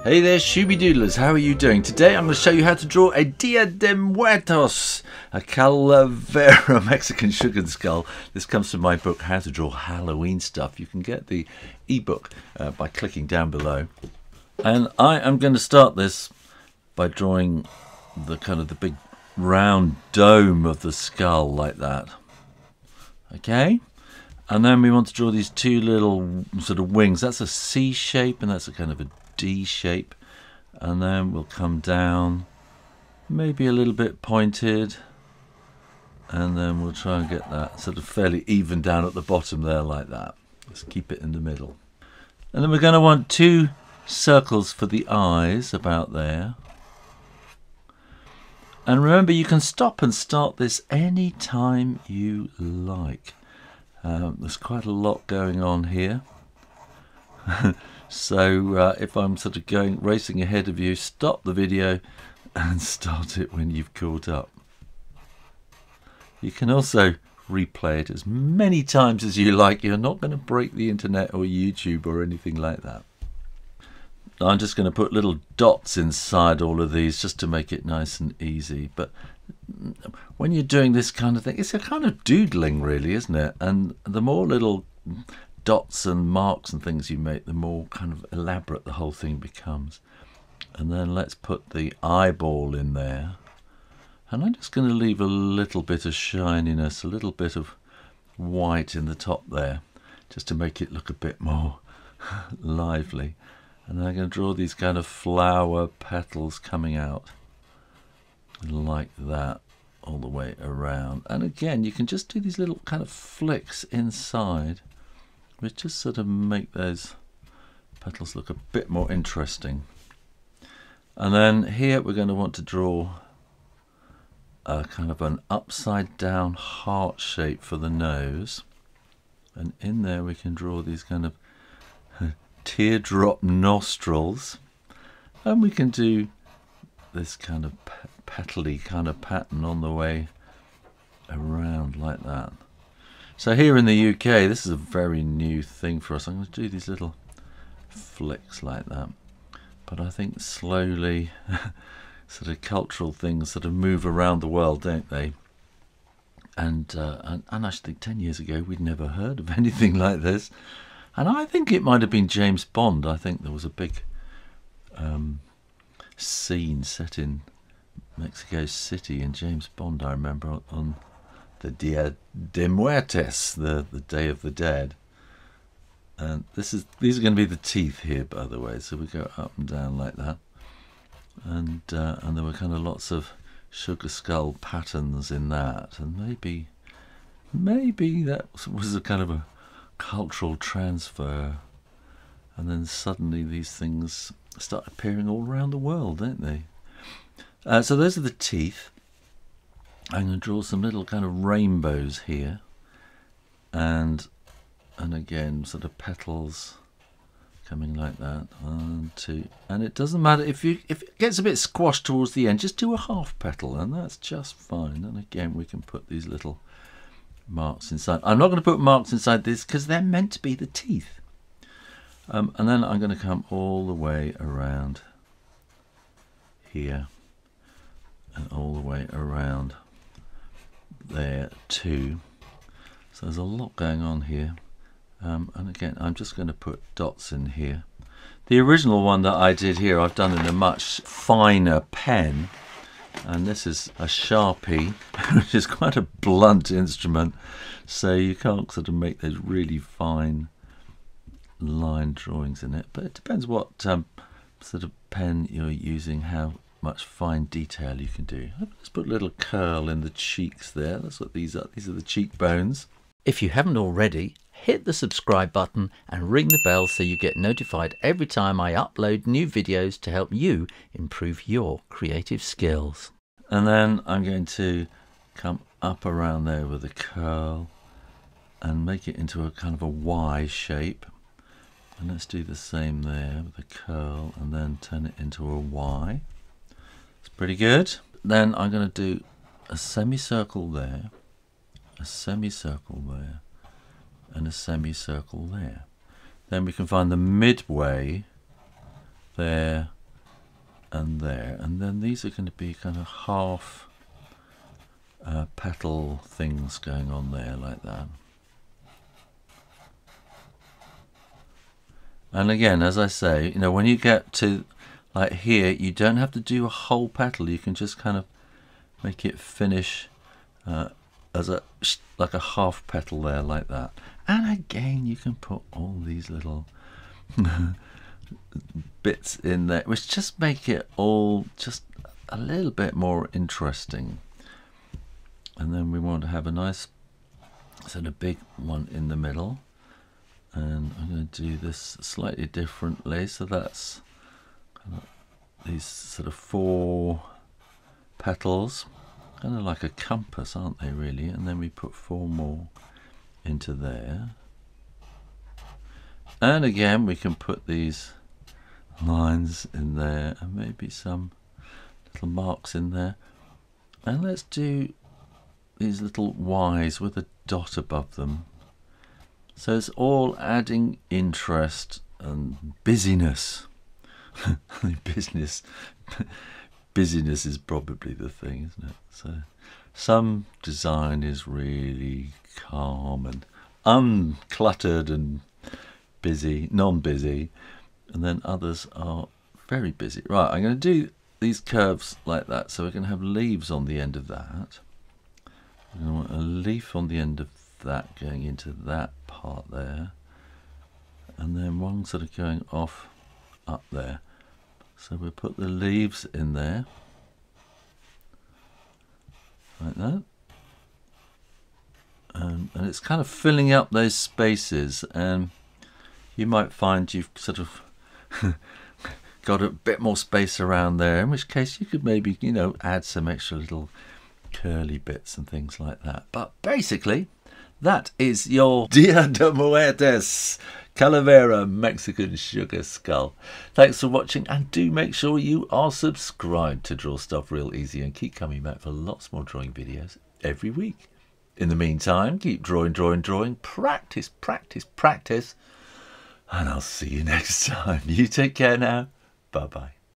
Hey there, Shooby Doodlers, how are you doing? Today I'm going to show you how to draw a Dia de Muertos, a Calavera Mexican sugar skull. This comes from my book, How to Draw Halloween Stuff. You can get the ebook by clicking down below. And I am going to start this by drawing the big round dome of the skull like that. Okay? And then we want to draw these two little sort of wings. That's a C shape and that's a kind of a D shape, and then we'll come down, maybe a little bit pointed, and then we'll try and get that sort of fairly even down at the bottom there like that. Let's keep it in the middle. And then we're going to want two circles for the eyes about there. And remember, you can stop and start this any time you like. There's quite a lot going on here. So if I'm sort of racing ahead of you, stop the video and start it when you've caught up. You can also replay it as many times as you like. You're not going to break the internet or YouTube or anything like that. I'm just going to put little dots inside all of these just to make it nice and easy. But when you're doing this kind of thing, it's a kind of doodling really, isn't it? And the more little dots and marks and things you make, the more kind of elaborate the whole thing becomes. And then let's put the eyeball in there, and I'm just going to leave a little bit of shininess, a little bit of white in the top there, just to make it look a bit more lively. And then I'm going to draw these kind of flower petals coming out like that all the way around. And again, you can just do these little kind of flicks inside, which just sort of make those petals look a bit more interesting. And then here we're going to want to draw a kind of an upside down heart shape for the nose. And in there we can draw these kind of teardrop nostrils. And we can do this kind of petally kind of pattern on the way around like that. So here in the UK, this is a very new thing for us. I'm going to do these little flicks like that. But I think slowly, sort of cultural things sort of move around the world, don't they? And actually 10 years ago, we'd never heard of anything like this. And I think it might have been James Bond. I think there was a big scene set in Mexico City in James Bond, I remember, on the Dia de Muertos, the Day of the Dead. And these are going to be the teeth here, by the way. So we go up and down like that, and there were kind of lots of sugar skull patterns in that, and maybe that was a kind of a cultural transfer. And then suddenly these things start appearing all around the world, don't they? So those are the teeth. I'm going to draw some little kind of rainbows here, and again sort of petals coming like that. 1, 2, and it doesn't matter if it gets a bit squashed towards the end, just do a half petal and that's just fine. And again we can put these little marks inside. I'm not going to put marks inside this because they're meant to be the teeth. And then I'm going to come all the way around here and all the way around there too. So there's a lot going on here, and again I'm just going to put dots in here. The original one that I did here I've done in a much finer pen, and this is a Sharpie which is quite a blunt instrument, so you can't sort of make those really fine line drawings in it, but it depends what sort of pen you're using, how much fine detail you can do. Let's put a little curl in the cheeks there. That's what these are. These are the cheekbones. If you haven't already, hit the subscribe button and ring the bell so you get notified every time I upload new videos to help you improve your creative skills. And then I'm going to come up around there with a curl and make it into a kind of a Y shape. And let's do the same there with a curl and then turn it into a Y. It's pretty good. Then I'm going to do a semicircle there, a semicircle there, and a semicircle there. Then we can find the midway there and there, and then these are going to be kind of half petal things going on there like that. And again, as I say, you know, when you get to like here, you don't have to do a whole petal. You can just kind of make it finish as a like a half petal there like that. And again, you can put all these little bits in there, which just make it all just a little bit more interesting. And then we want to have a nice sort of big one in the middle. And I'm going to do this slightly differently. So that's kind of these sort of 4 petals, kind of like a compass, aren't they really? And then we put 4 more into there. And again, we can put these lines in there and maybe some little marks in there. And let's do these little Y's with a dot above them. So it's all adding interest and busyness. Busyness is probably the thing, isn't it? So some design is really calm and uncluttered and busy, non-busy, and then others are very busy. Right, I'm going to do these curves like that, so we're going to have leaves on the end of that. We're going to want a leaf on the end of that going into that part there, and then one sort of going off up there. So we'll put the leaves in there like that, and it's kind of filling up those spaces, and you might find you've sort of got a bit more space around there, in which case you could maybe, you know, add some extra little curly bits and things like that. But basically that is your Dia de Muertos Calavera Mexican sugar skull. Thanks for watching, and do make sure you are subscribed to Draw Stuff Real Easy, and keep coming back for lots more drawing videos every week. In the meantime, keep drawing, practice, and I'll see you next time. You take care now. Bye-bye.